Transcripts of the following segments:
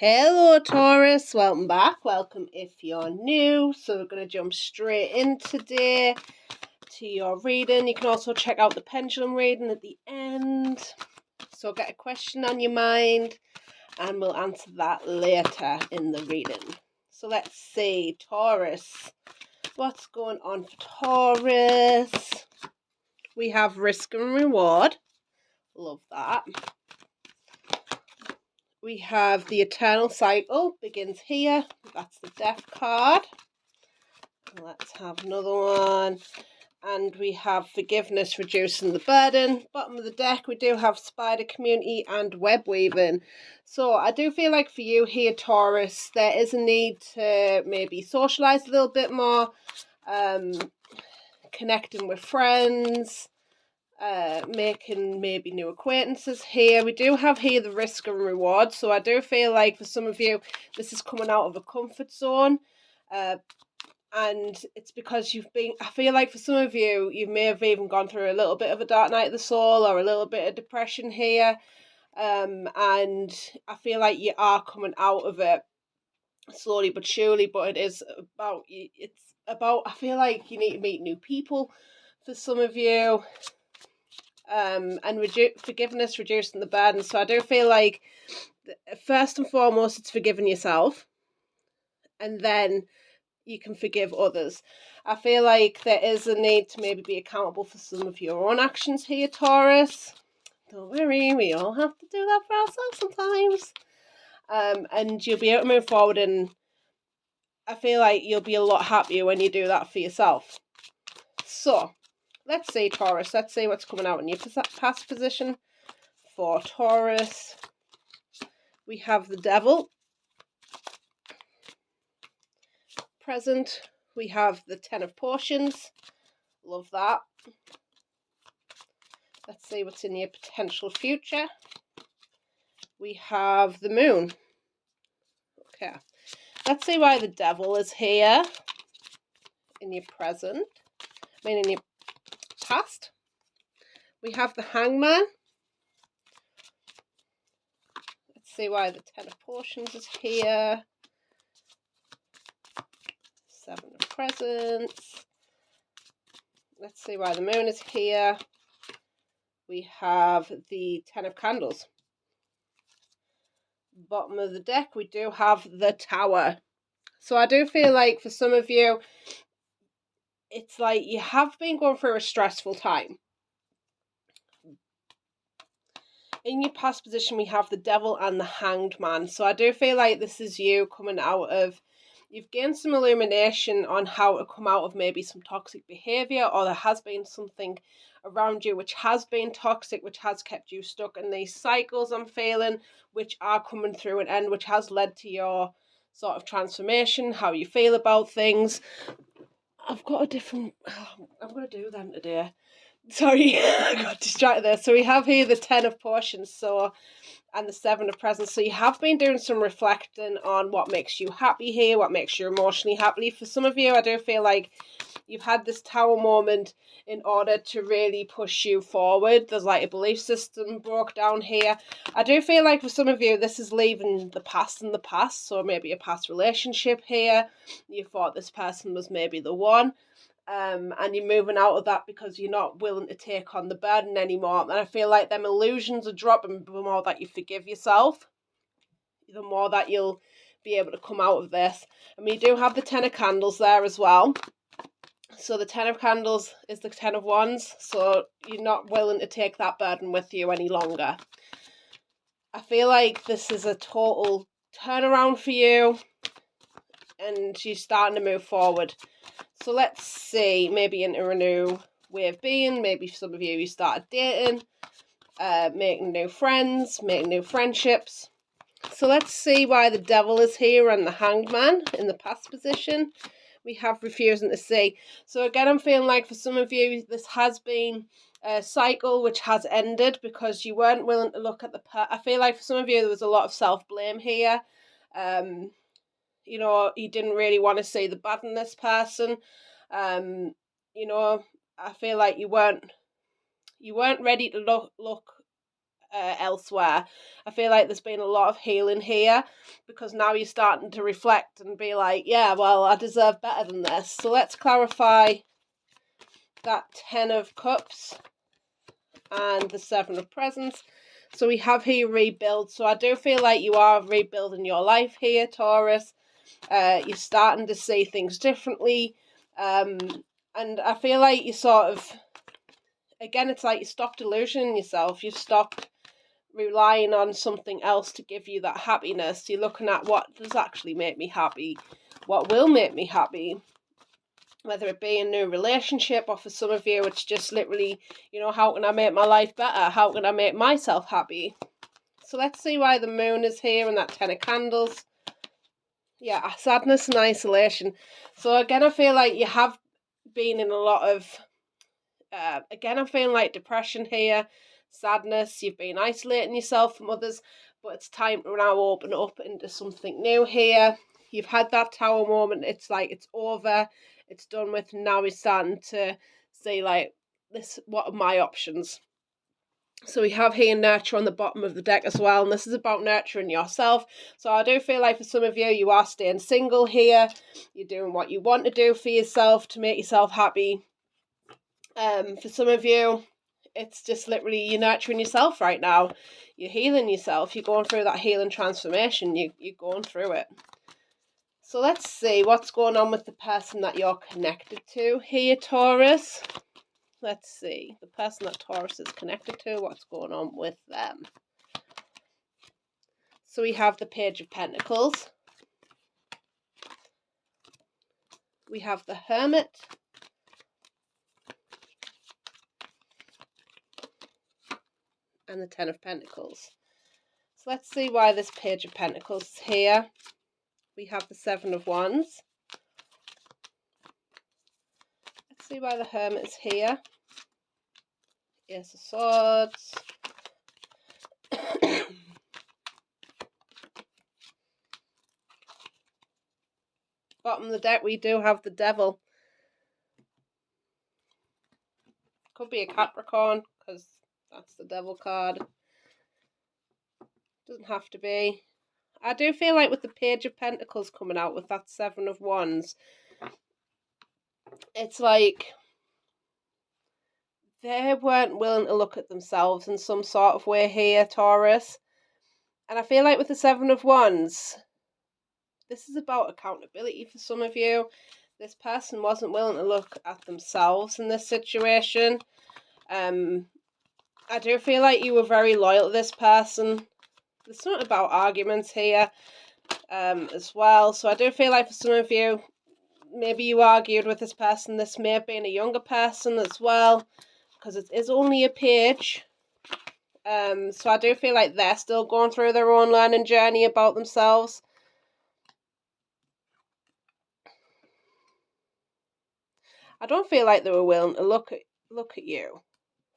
Hello Taurus, welcome back. Welcome if you're new. So we're going to jump straight in today to your reading. You can also check out the pendulum reading at the end. So get a question on your mind and we'll answer that later in the reading. So let's see, Taurus. What's going on for Taurus? We have risk and reward. Love that. We have the eternal cycle begins here. That's the death card. Let's have another one. And we have forgiveness, reducing the burden. Bottom of the deck, we do have spider community and web weaving. So I do feel like for you here, Taurus, there is a need to maybe socialise a little bit more, connecting with friends, making maybe new acquaintances here. We do have here the risk and reward. So I do feel like for some of you, this is coming out of a comfort zone. And it's because I feel like for some of you, you may have even gone through a little bit of a dark night of the soul or a little bit of depression here. And I feel like you are coming out of it slowly but surely, but it's about, I feel like you need to meet new people for some of you. And forgiveness, reducing the burden. So I do feel like, first and foremost, it's forgiving yourself. And then you can forgive others. I feel like there is a need to maybe be accountable for some of your own actions here, Taurus. Don't worry, we all have to do that for ourselves sometimes. And you'll be able to move forward, and I feel like you'll be a lot happier when you do that for yourself. So, let's see, Taurus. Let's see what's coming out in your past position for Taurus. We have the Devil. Present, we have the Ten of Potions. Love that. Let's see what's in your potential future. We have the Moon. Okay. Let's see why the Devil is here in your present. In your past. We have the Hangman. Let's see why the Ten of Potions is here. Seven of Presents. Let's see why the Moon is here. We have the Ten of Candles. Bottom of the deck, we do have the Tower. So I do feel like for some of you, it's like you have been going through a stressful time. In your past position, we have the Devil and the Hanged Man. So I do feel like this is you coming out of, you've gained some illumination on how to come out of maybe some toxic behaviour, or there has been something around you which has been toxic, which has kept you stuck in these cycles, I'm feeling, which are coming through an end, which has led to your sort of transformation, how you feel about things. I've got a different, I'm going to do them today. Sorry, I got distracted there. So we have here the Ten of Potions, and the Seven of Presents. So you have been doing some reflecting on what makes you happy here, what makes you emotionally happy. For some of you, I do feel like you've had this Tower moment in order to really push you forward. There's like a belief system broke down here. I do feel like for some of you, this is leaving the past in the past. So maybe a past relationship here. You thought this person was maybe the one. And you're moving out of that because you're not willing to take on the burden anymore. And I feel like them illusions are dropping the more that you forgive yourself, the more that you'll be able to come out of this. And we do have the Ten of Candles there as well. So the Ten of Candles is the Ten of Wands. So you're not willing to take that burden with you any longer. I feel like this is a total turnaround for you, and you're starting to move forward. So let's see, maybe into a new way of being. Maybe for some of you started dating, making new friends, making new friendships. So let's see why the Devil is here and the Hanged Man in the past position. We have refusing to see. So again, I'm feeling like for some of you, this has been a cycle which has ended because you weren't willing to look at I feel like for some of you, there was a lot of self-blame here. You know, you didn't really want to see the bad in this person. You know, I feel like you weren't ready to look elsewhere. I feel like there's been a lot of healing here, because now you're starting to reflect and be like, yeah, well, I deserve better than this. So let's clarify that 10 of Cups and the 7 of Presents. So we have here rebuild. So I do feel like you are rebuilding your life here, Taurus. You're starting to see things differently. And I feel like you sort of, again, it's like you stopped illusioning yourself. You've stopped relying on something else to give you that happiness. You're looking at what does actually make me happy, what will make me happy, whether it be a new relationship, or for some of you it's just literally, you know, how can I make my life better, how can I make myself happy. So let's see why the moon is here and that 10 of candles. Yeah, sadness and isolation. So again, I feel like you have been in a lot of again, I'm feeling like depression here, sadness. You've been isolating yourself from others, but it's time to now open up into something new here. You've had that tower moment. It's like it's over, it's done with. Now we're starting to see like this. What are my options? So we have here nurture on the bottom of the deck as well, and this is about nurturing yourself. So I do feel like for some of you, you are staying single here. You're doing what you want to do for yourself to make yourself happy. For some of you, it's just literally you're nurturing yourself right now. You're healing yourself. You're going through that healing transformation. You're going through it. So let's see what's going on with the person that you're connected to here, Taurus. Let's see the person that Taurus is connected to. What's going on with them? So we have the Page of Pentacles. We have the Hermit. And the 10 of Pentacles. So let's see why this Page of Pentacles is here. We have the 7 of Wands. Let's see why the Hermit is here. Ace of Swords. Bottom of the deck, we do have the Devil. Could be a Capricorn, because that's the Devil card. Doesn't have to be. I do feel like with the Page of Pentacles coming out with that 7 of Wands, it's like they weren't willing to look at themselves in some sort of way here, Taurus. And I feel like with the 7 of Wands, this is about accountability for some of you. This person wasn't willing to look at themselves in this situation. I do feel like you were very loyal to this person. There's something about arguments here as well. So I do feel like for some of you, maybe you argued with this person. This may have been a younger person as well, because it is only a page. So I do feel like they're still going through their own learning journey about themselves. I don't feel like they were willing to look at you.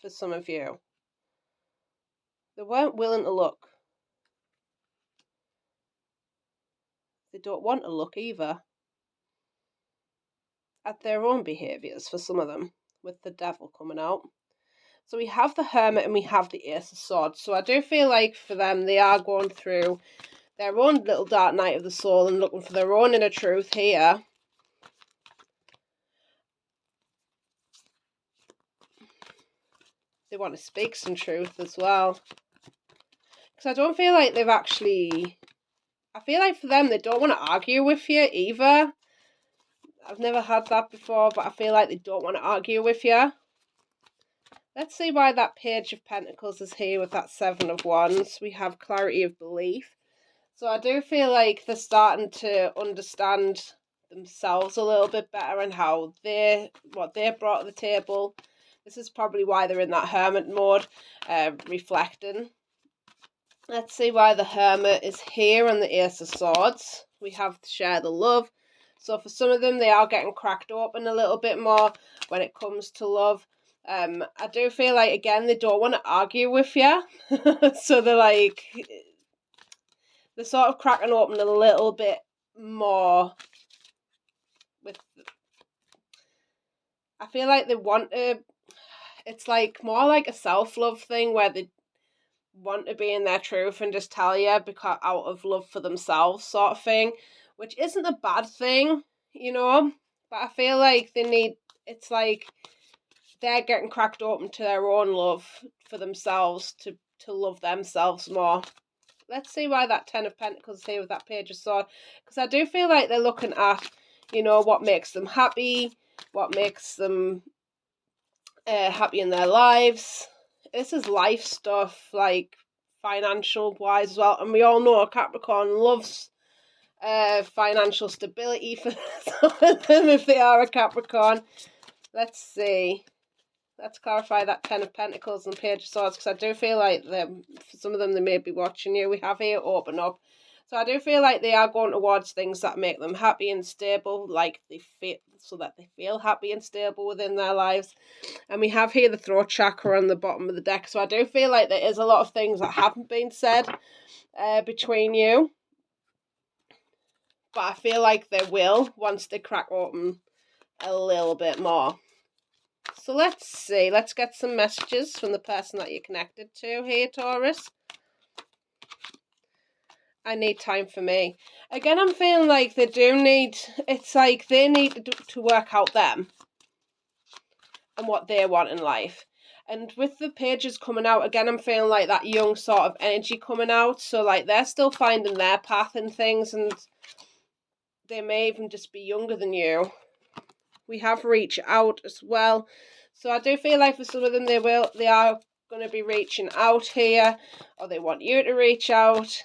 For some of you, they weren't willing to look. They don't want to look either at their own behaviours for some of them, with the Devil coming out. So we have the Hermit and we have the Ace of Swords. So I do feel like for them, they are going through their own little dark night of the soul and looking for their own inner truth here. They want to speak some truth as well. Because I don't feel like they've actually... I feel like for them, they don't want to argue with you either. I've never had that before, but I feel like they don't want to argue with you. Let's see why that Page of Pentacles is here with that 7 of Wands. We have clarity of belief. So I do feel like they're starting to understand themselves a little bit better and how what they brought to the table. This is probably why they're in that hermit mode, reflecting. Let's see why the Hermit is here on the Ace of Swords. We have to share the love. So for some of them, they are getting cracked open a little bit more when it comes to love. I do feel like, again, they don't want to argue with you. So they're like, they're sort of cracking open a little bit more. I feel like they want to, it's like more like a self-love thing where they want to be in their truth and just tell you because out of love for themselves sort of thing, which isn't a bad thing, you know, but I feel like it's like they're getting cracked open to their own love for themselves to love themselves more. Let's see why that Ten of Pentacles is here with that Page of Swords, because I do feel like they're looking at, you know, what makes them happy, what makes them happy in their lives. This is life stuff, like financial wise as well, and we all know Capricorn loves financial stability for some of them if they are a Capricorn. Let's see. Let's clarify that Ten of Pentacles and Page of Swords, because I do feel like for some of them they may be watching you. We have here open up. So I do feel like they are going towards things that make them happy and stable, like they feel, so that they feel happy and stable within their lives. And we have here the throat chakra on the bottom of the deck. So I do feel like there is a lot of things that haven't been said between you. But I feel like they will once they crack open a little bit more. So let's see. Let's get some messages from the person that you're connected to here, Taurus. I need time for me. Again, I'm feeling like they do need, it's like they need to work out them and what they want in life. And with the pages coming out, again, I'm feeling like that young sort of energy coming out. So like they're still finding their path and things, and they may even just be younger than you. We have reach out as well. So I do feel like for some of them they are going to be reaching out here, or they want you to reach out.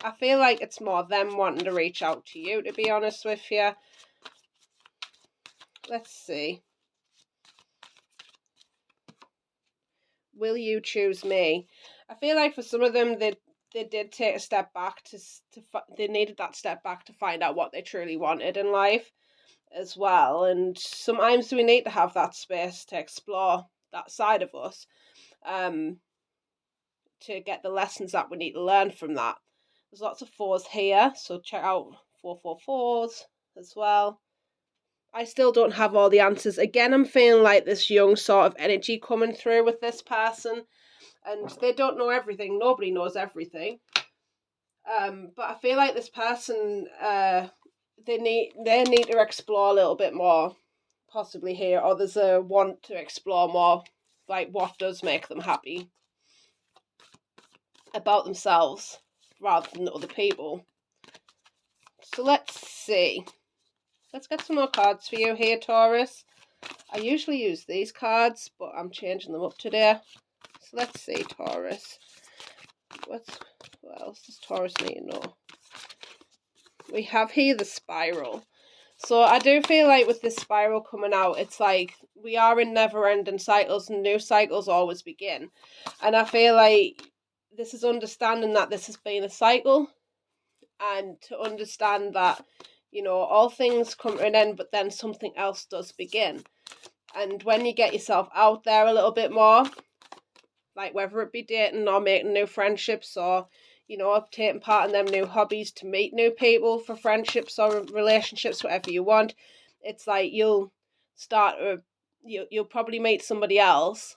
I feel like it's more them wanting to reach out to you, to be honest with you. Let's see. Will you choose me? I feel like for some of them they did take a step back they needed that step back to find out what they truly wanted in life as well. And sometimes we need to have that space to explore that side of us, to get the lessons that we need to learn from that. There's lots of fours here, so check out 444s as well. I still don't have all the answers. Again, I'm feeling like this young sort of energy coming through with this person, and they don't know everything. Nobody knows everything. But I feel like this person, they need to explore a little bit more, possibly here, or there's a want to explore more, like what does make them happy about themselves rather than other people. So let's see. Let's get some more cards for you here, Taurus. I usually use these cards, but I'm changing them up today. So let's see, Taurus. What else does Taurus need to know? We have here the spiral. So I do feel like with this spiral coming out, it's like we are in never-ending cycles, and new cycles always begin. And I feel like this is understanding that this has been a cycle, and to understand that, you know, all things come to an end, but then something else does begin. And when you get yourself out there a little bit more, like whether it be dating or making new friendships, or, you know, taking part in them new hobbies to meet new people for friendships or relationships, whatever you want, it's like you'll probably meet somebody else,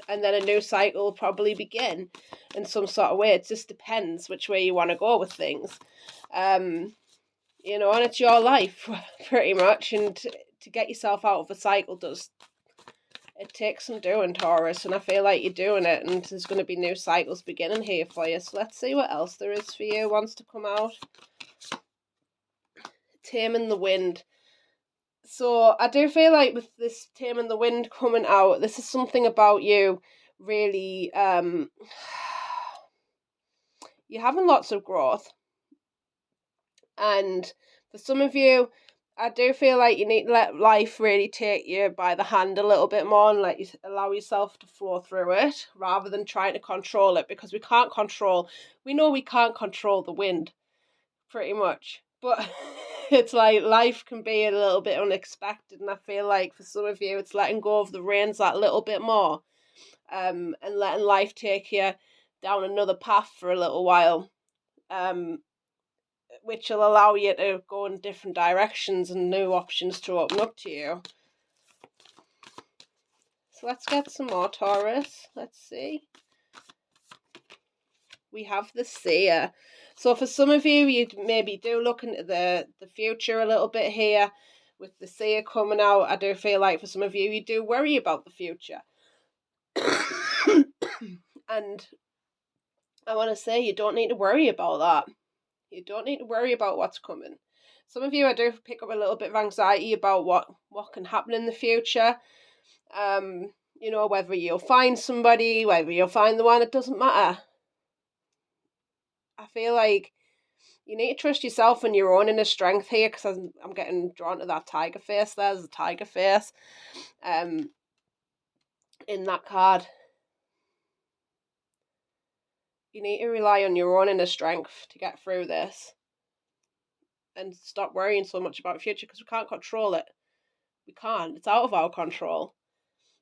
and then a new cycle will probably begin in some sort of way. It just depends which way you want to go with things. You know, and it's your life pretty much, and to get yourself out of a cycle it takes some doing, Taurus, and I feel like you're doing it, and there's going to be new cycles beginning here for you. So let's see what else there is for you wants to come out. Taming the Wind. So I do feel like with this Taming the Wind coming out, this is something about you really, you're having lots of growth. And for some of you, I do feel like you need to let life really take you by the hand a little bit more, and let you allow yourself to flow through it rather than trying to control it, because we know we can't control the wind pretty much, but it's like life can be a little bit unexpected, and I feel like for some of you it's letting go of the reins that little bit more, and letting life take you down another path for a little while, which will allow you to go in different directions and new options to open up to you. So let's get some more, Taurus. Let's see. we have the seer. So for some of you, you maybe do look into the future a little bit here. With the seer coming out, I do feel like for some of you, you do worry about the future. And I want to say you don't need to worry about that. You don't need to worry about what's coming. Some of you, I do pick up a little bit of anxiety about what can happen in the future. You know, whether you'll find somebody, whether you'll find the one, it doesn't matter. I feel like you need to trust yourself and your own inner strength here, because I'm getting drawn to that tiger face. There's a tiger face in that card. You need to rely on your own inner strength to get through this and stop worrying so much about the future, because we can't control it. We can't. It's out of our control.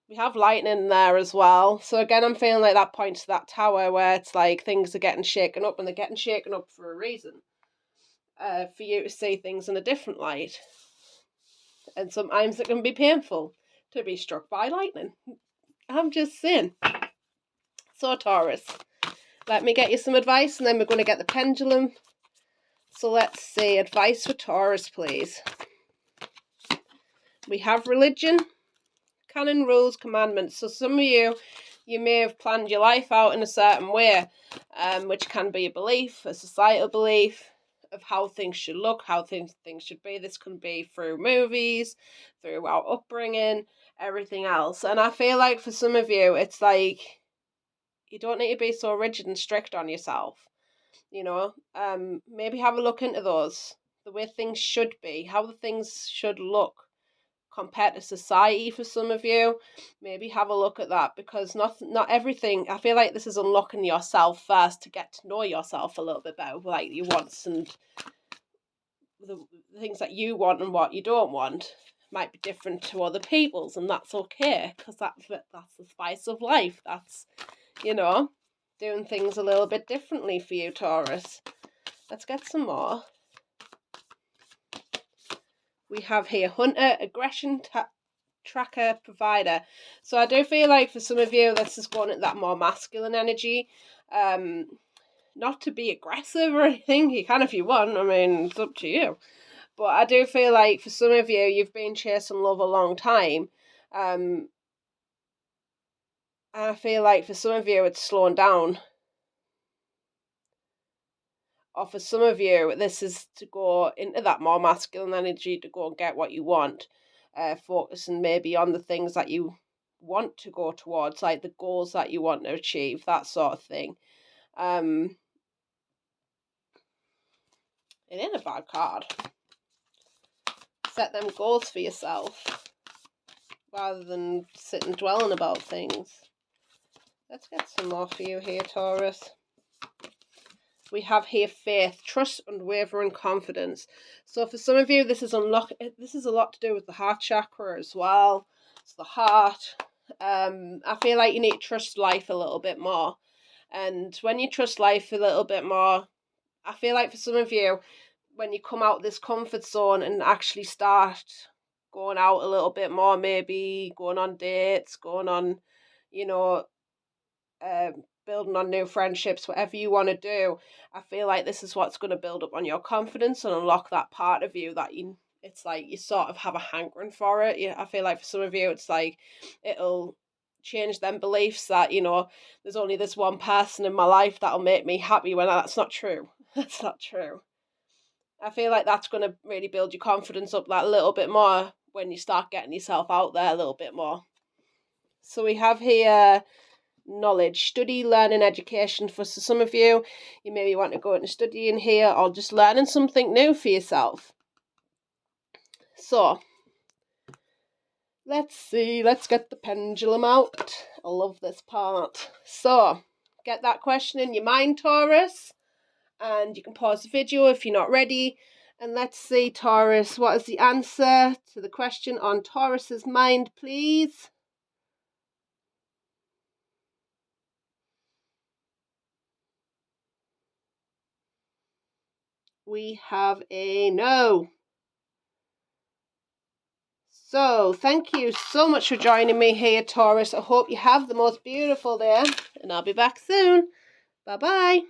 We have lightning there as well. So again, I'm feeling like that points to that tower where it's like things are getting shaken up, and they're getting shaken up for a reason. For you to see things in a different light. And sometimes it can be painful to be struck by lightning. I'm just saying. So Taurus, let me get you some advice, and then we're going to get the pendulum. So let's see, advice for Taurus, please. We have religion, canon, rules, commandments. So some of you may have planned your life out in a certain way, which can be a belief, a societal belief of how things should look, how things should be. This can be through movies, through our upbringing, everything else. And I feel like for some of you, it's like you don't need to be so rigid and strict on yourself. You know, maybe have a look into those, the way things should be, how the things should look compared to society. For some of you, maybe have a look at that, because not everything, I feel like this is unlocking yourself first to get to know yourself a little bit better, like your wants and the things that you want and what you don't want might be different to other people's, and that's okay, because that's the spice of life. That's, you know, doing things a little bit differently for you, Taurus. Let's get some more. We have here hunter, aggression, tracker, provider. So I do feel like for some of you, this is going at that more masculine energy. Not to be aggressive or anything. You can if you want. I mean, it's up to you. But I do feel like for some of you, you've been chasing love a long time. And I feel like for some of you, it's slowing down. Or for some of you, this is to go into that more masculine energy, to go and get what you want. Focusing maybe on the things that you want to go towards, like the goals that you want to achieve, that sort of thing. It ain't a bad card. Set them goals for yourself rather than sitting dwelling about things. Let's get some more for you here, Taurus. We have here faith, trust, unwavering confidence. So for some of you, this is a lot to do with the heart chakra as well. It's the heart. I feel like you need to trust life a little bit more. And when you trust life a little bit more, I feel like for some of you, when you come out of this comfort zone and actually start going out a little bit more, maybe going on dates, going on, you know, building on new friendships, whatever you want to do, I feel like this is what's going to build up on your confidence and unlock that part of you that it's like you sort of have a hankering for it. I feel like for some of you, it's like it'll change them beliefs that, you know, there's only this one person in my life that'll make me happy, when that's not true. That's not true. I feel like that's going to really build your confidence up that little bit more when you start getting yourself out there a little bit more. So we have here knowledge, study, learning, education. For some of you, you maybe want to go into studying here or just learning something new for yourself. So let's see, let's get the pendulum out. I love this part. So get that question in your mind, Taurus, and you can pause the video if you're not ready. And let's see, Taurus, what is the answer to the question on Taurus's mind, please? We have a no. So thank you so much for joining me here, Taurus. I hope you have the most beautiful day, and I'll be back soon. Bye-bye.